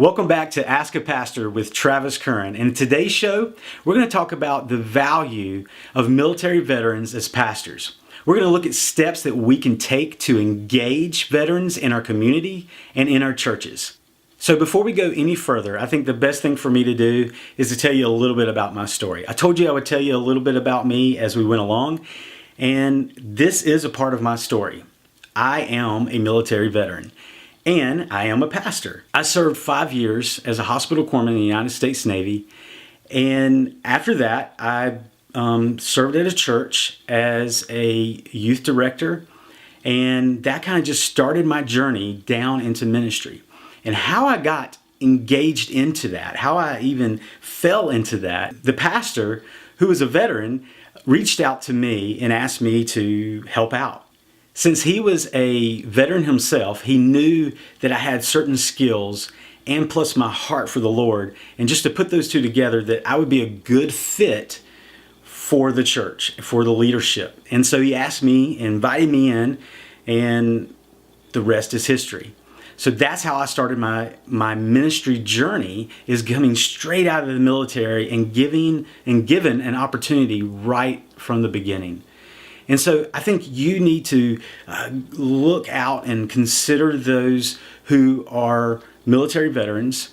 Welcome back to Ask a Pastor with Travis Currin. And in today's show, we're going to talk about the value of military veterans as pastors. We're going to look at steps that we can take to engage veterans in our community and in our churches. So before we go any further, I think the best thing for me to do is to tell you a little bit about my story. I told you I would tell you a little bit about me as we went along, and this is a part of my story. I am a military veteran. And I am a pastor. I served 5 years as a hospital corpsman in the United States Navy. And after that, I served at a church as a youth director. And that kind of just started my journey down into ministry. And how I got engaged into that, how I even fell into that, the pastor, who was a veteran, reached out to me and asked me to help out. Since he was a veteran himself, he knew that I had certain skills and plus my heart for the Lord. And just to put those two together, that I would be a good fit for the church, for the leadership. And so he asked me, invited me in, and the rest is history. So that's how I started my ministry journey, is coming straight out of the military and given an opportunity right from the beginning. And so I think you need to look out and consider those who are military veterans,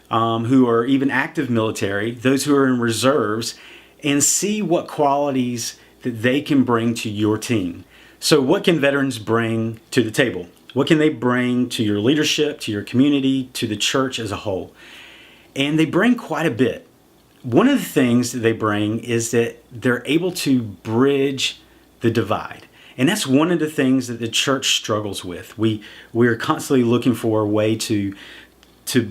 who are even active military, those who are in reserves, and see what qualities that they can bring to your team. So what can veterans bring to the table? What can they bring to your leadership, to your community, to the church as a whole? And they bring quite a bit. One of the things that they bring is that they're able to bridge the divide. And that's one of the things that the church struggles with. We're constantly looking for a way to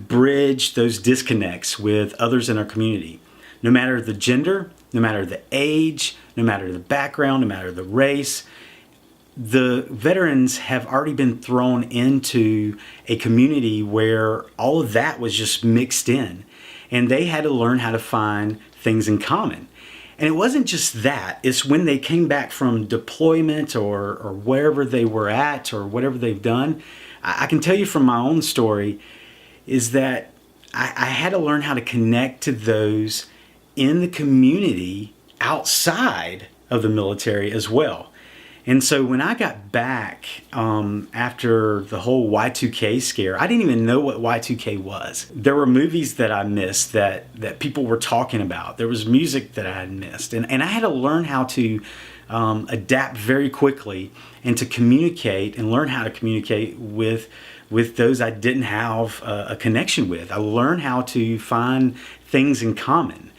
bridge those disconnects with others in our community. No matter the gender, no matter the age, no matter the background, no matter the race, the veterans have already been thrown into a community where all of that was just mixed in. And they had to learn how to find things in common. And it wasn't just that, it's when they came back from deployment or wherever they were at or whatever they've done. I can tell you from my own story is that I had to learn how to connect to those in the community outside of the military as well. And so when I got back after the whole Y2K scare, I didn't even know what Y2K was. There were movies that I missed that people were talking about. There was music that I had missed. And I had to learn how to adapt very quickly and to communicate and learn how to communicate with those I didn't have a connection with. I learned how to find things in common,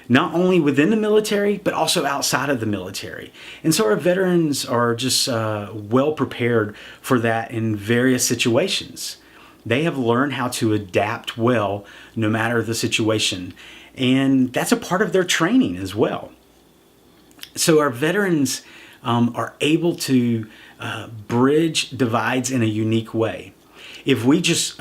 not only within the military, but also outside of the military. And so our veterans are just well prepared for that in various situations. They have learned how to adapt well, no matter the situation. And that's a part of their training as well. So our veterans are able to bridge divides in a unique way. If we just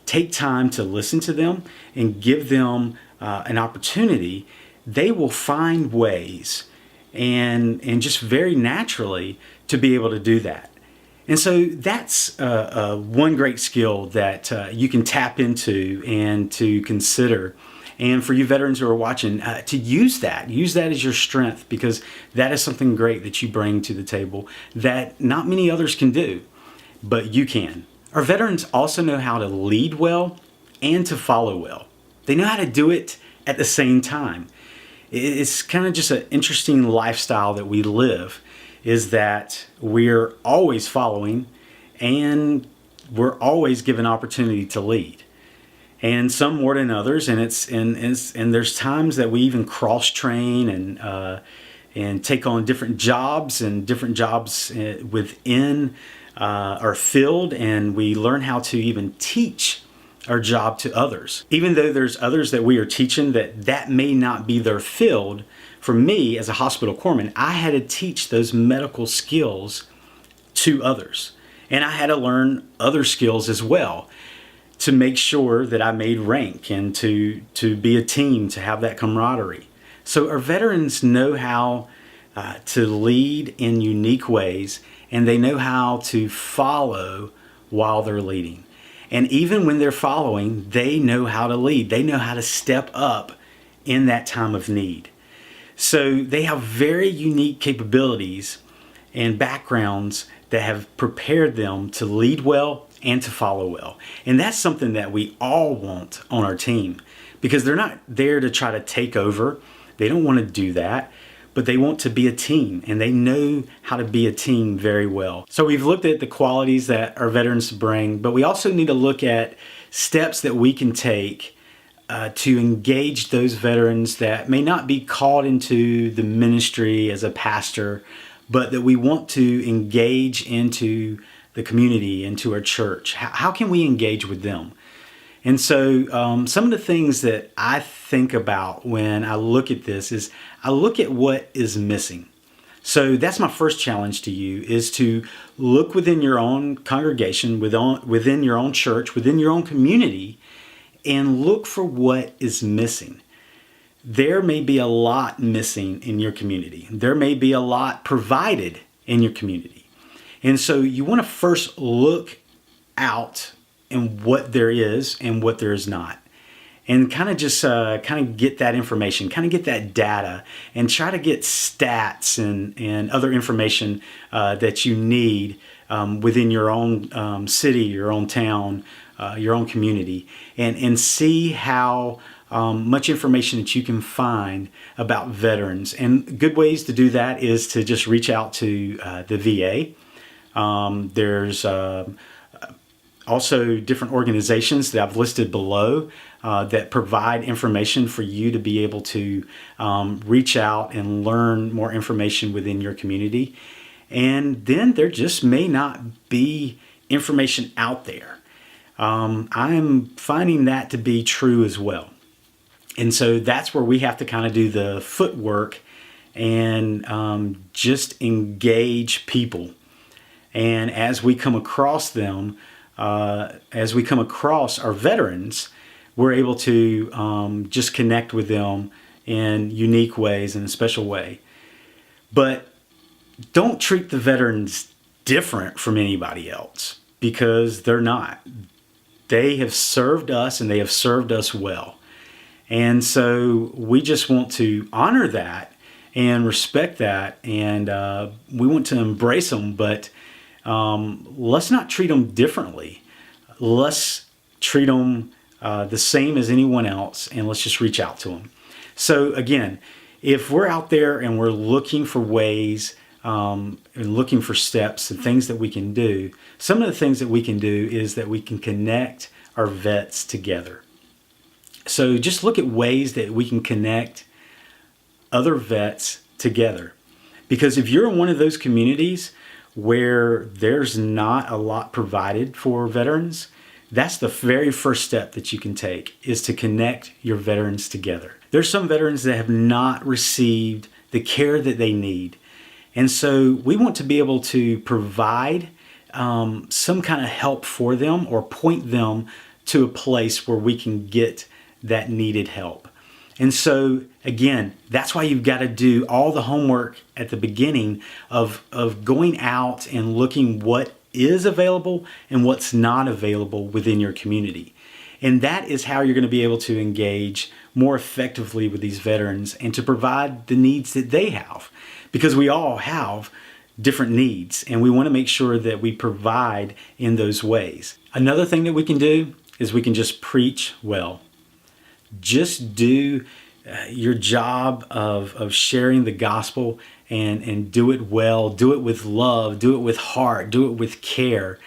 take time to listen to them and give them an opportunity, they will find ways and just very naturally to be able to do that. And so that's one great skill that you can tap into and to consider. And for you veterans who are watching, to use that as your strength, because that is something great that you bring to the table that not many others can do, but you can. Our veterans also know how to lead well and to follow well. They know how to do it at the same time. It's kind of just an interesting lifestyle that we live, is that we're always following and we're always given opportunity to lead. And some more than others, and there's times that we even cross train and take on different jobs within our field, and we learn how to even teach our job to others. Even though there's others that we are teaching that may not be their field, for me as a hospital corpsman, I had to teach those medical skills to others. And I had to learn other skills as well to make sure that I made rank and to be a team, to have that camaraderie. So our veterans know how to lead in unique ways, and they know how to follow while they're leading. And even when they're following, they know how to lead. They know how to step up in that time of need. So they have very unique capabilities and backgrounds that have prepared them to lead well and to follow well. And that's something that we all want on our team, because they're not there to try to take over. They don't want to do that, but they want to be a team, and they know how to be a team very well. So we've looked at the qualities that our veterans bring, but we also need to look at steps that we can take to engage those veterans that may not be called into the ministry as a pastor, but that we want to engage into the community, into our church. How can we engage with them? And so some of the things that I think about when I look at this is I look at what is missing. So that's my first challenge to you, is to look within your own congregation, within your own church, within your own community, and look for what is missing. There may be a lot missing in your community. There may be a lot provided in your community. And so you want to first look out and what there is and what there is not, and kind of just get that information, kind of get that data, and try to get stats and other information that you need within your own city, your own town, your own community, and see how much information that you can find about veterans. And good ways to do that is to just reach out to the VA. There's also different organizations that I've listed below that provide information for you to be able to reach out and learn more information within your community. And then there just may not be information out there. I'm finding that to be true as well. And so that's where we have to kind of do the footwork and just engage people. And as we come across them, as we come across our veterans, we're able to just connect with them in unique ways, in a special way. But don't treat the veterans different from anybody else, because they're not. They have served us, and they have served us well. And so we just want to honor that and respect that, and we want to embrace them, but let's not treat them differently. Let's treat them the same as anyone else, and let's just reach out to them. So again, if we're out there and we're looking for ways and looking for steps and things that we can do, some of the things that we can do is that we can connect our vets together. So just look at ways that we can connect other vets together. Because if you're in one of those communities where there's not a lot provided for veterans, that's the very first step that you can take, is to connect your veterans together. There's some veterans that have not received the care that they need. And so we want to be able to provide some kind of help for them, or point them to a place where we can get that needed help. And so again, that's why you've got to do all the homework at the beginning of going out and looking what is available and what's not available within your community. And that is how you're going to be able to engage more effectively with these veterans and to provide the needs that they have, because we all have different needs, and we want to make sure that we provide in those ways. Another thing that we can do is we can just preach well. Just do your job of sharing the gospel, and do it well, do it with love, do it with heart, do it with care.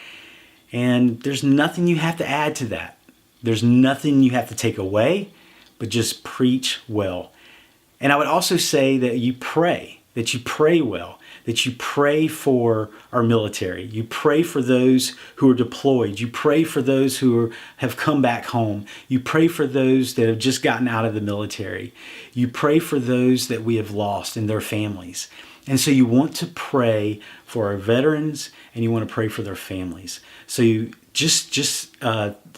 And there's nothing you have to add to that. There's nothing you have to take away, but just preach well. And I would also say that you pray well, that you pray for our military. You pray for those who are deployed. You pray for those who have come back home. You pray for those that have just gotten out of the military. You pray for those that we have lost and their families. And so you want to pray for our veterans, and you want to pray for their families. So you just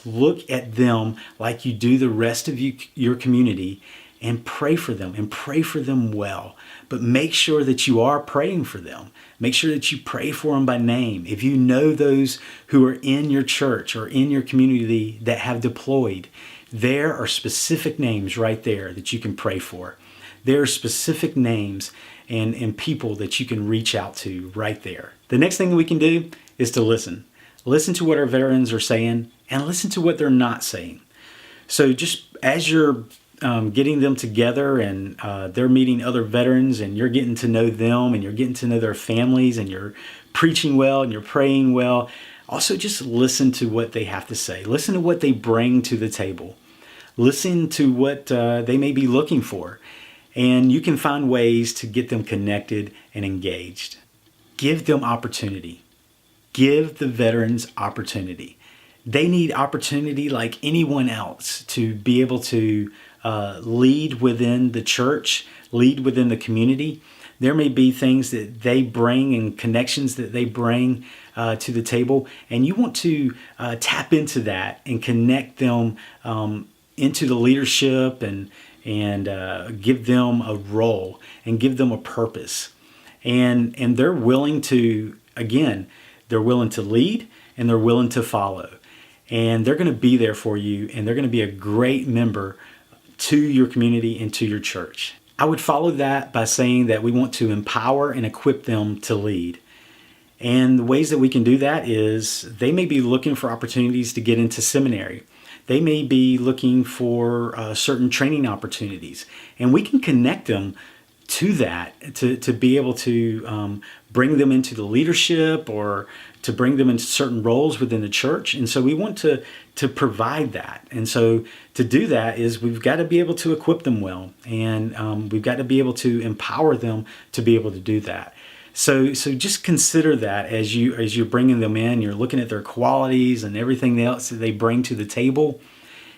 look at them like you do the rest of your community, and pray for them, and pray for them well. But make sure that you are praying for them. Make sure that you pray for them by name. If you know those who are in your church or in your community that have deployed, there are specific names right there that you can pray for. There are specific names and people that you can reach out to right there. The next thing we can do is to listen. Listen to what our veterans are saying and listen to what they're not saying. So just as you're getting them together and they're meeting other veterans and you're getting to know them and you're getting to know their families and you're preaching well and you're praying well, also just listen to what they have to say. Listen to what they bring to the table. Listen to what they may be looking for. And you can find ways to get them connected and engaged. Give them opportunity. Give the veterans opportunity. They need opportunity like anyone else to be able to lead within the church, lead within the community. There may be things that they bring and connections that they bring to the table, and you want to tap into that and connect them into the leadership and give them a role and give them a purpose. And they're willing to, again, they're willing to lead and they're willing to follow. And they're going to be there for you, and they're going to be a great member to your community and to your church. I would follow that by saying that we want to empower and equip them to lead. And the ways that we can do that is they may be looking for opportunities to get into seminary. They may be looking for certain training opportunities, and we can connect them to that to be able to bring them into the leadership or to bring them into certain roles within the church. And so we want to provide that. And so to do that is we've got to be able to equip them well, and we've got to be able to empower them to be able to do that. So just consider that as you're bringing them in, you're looking at their qualities and everything else that they bring to the table,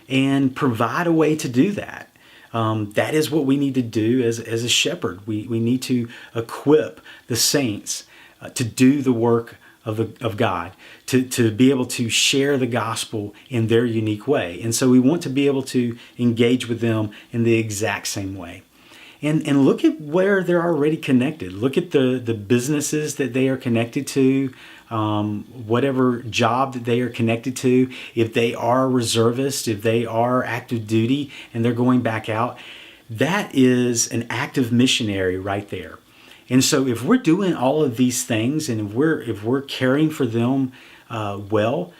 and provide a way to do that. That is what we need to do as a shepherd. We need to equip the saints to do the work of God, to be able to share the gospel in their unique way. And so we want to be able to engage with them in the exact same way. And look at where they're already connected. Look at the businesses that they are connected to, whatever job that they are connected to. If they are reservists, if they are active duty and they're going back out, that is an active missionary right there. And so if we're doing all of these things and if we're caring for them well,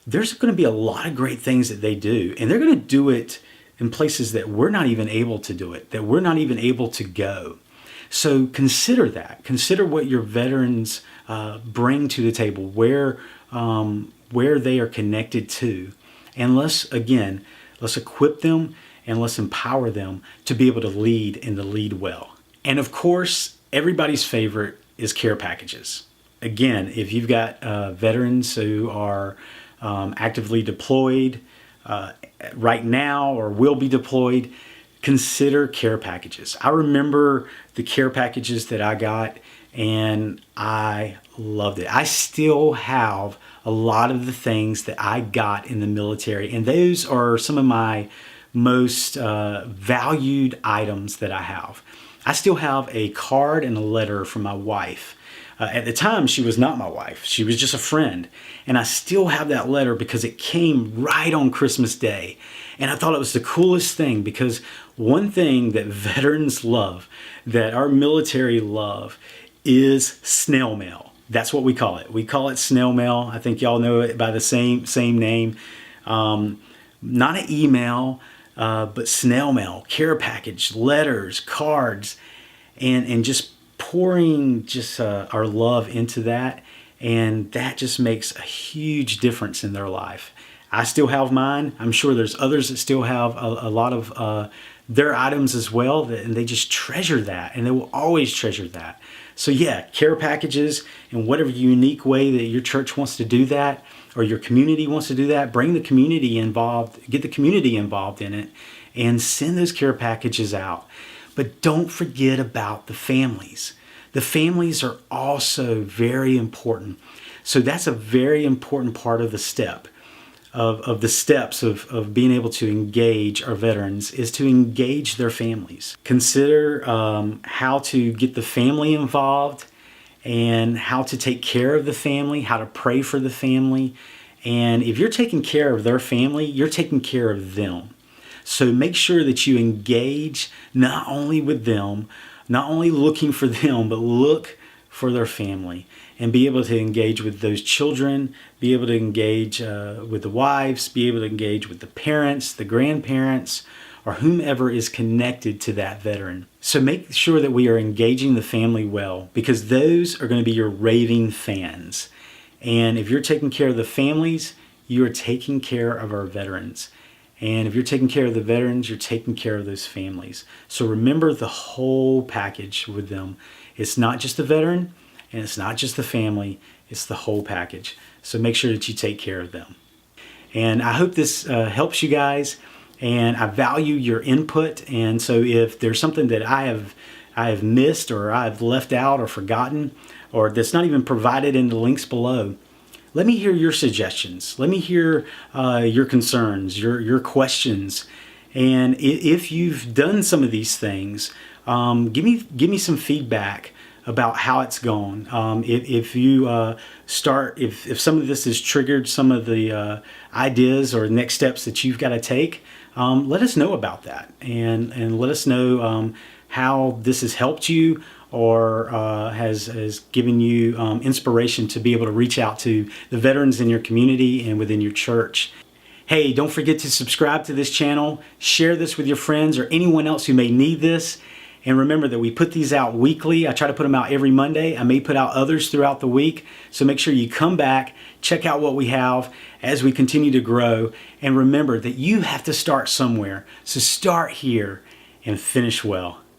there's going to be a lot of great things that they do. And they're going to do it in places that we're not even able to do it, that we're not even able to go. So consider that. Consider what your veterans bring to the table, where they are connected to. And let's equip them and let's empower them to be able to lead and to lead well. And of course, everybody's favorite is care packages. Again, if you've got veterans who are actively deployed right now or will be deployed, consider care packages. I remember the care packages that I got, and I loved it. I still have a lot of the things that I got in the military, and those are some of my most valued items that I have. I still have a card and a letter from my wife. At the time, she was not my wife. She was just a friend. And I still have that letter because it came right on Christmas Day. And I thought it was the coolest thing, because one thing that veterans love, that our military love, is snail mail. That's what we call it. We call it snail mail. I think y'all know it by the same name. Not an email, but snail mail, care package, letters, cards, and just pouring our love into that, and that just makes a huge difference in their life. I still have mine. I'm sure there's others that still have a lot of their items as well, and they just treasure that, and they will always treasure that. So yeah, care packages, in whatever unique way that your church wants to do that, or your community wants to do that, bring the community involved, get the community involved in it, and send those care packages out. But don't forget about the families. The families are also very important. So that's a very important part of the step. of the steps of being able to engage our veterans is to engage their families. Consider how to get the family involved and how to take care of the family, how to pray for the family. And if you're taking care of their family, you're taking care of them. So make sure that you engage not only with them, not only looking for them, but look for their family and be able to engage with those children, be able to engage with the wives, be able to engage with the parents, the grandparents, or whomever is connected to that veteran. So make sure that we are engaging the family well, because those are going to be your raving fans. And if you're taking care of the families, you are taking care of our veterans. And if you're taking care of the veterans, you're taking care of those families. So remember the whole package with them. It's not just the veteran, and it's not just the family, it's the whole package. So make sure that you take care of them. And I hope this helps you guys, and I value your input. And so if there's something that I have missed, or I've left out or forgotten, or that's not even provided in the links below, let me hear your suggestions. Let me hear your concerns, your questions. And if you've done some of these things, give me some feedback about how it's gone. If you if some of this has triggered some of the ideas or next steps that you've got to take, let us know about that, and let us know how this has helped you, or has given you inspiration to be able to reach out to the veterans in your community and within your church. Hey, don't forget to subscribe to this channel, share this with your friends or anyone else who may need this. And remember that we put these out weekly. I try to put them out every Monday. I may put out others throughout the week. So make sure you come back, check out what we have as we continue to grow. And remember that you have to start somewhere. So start here and finish well.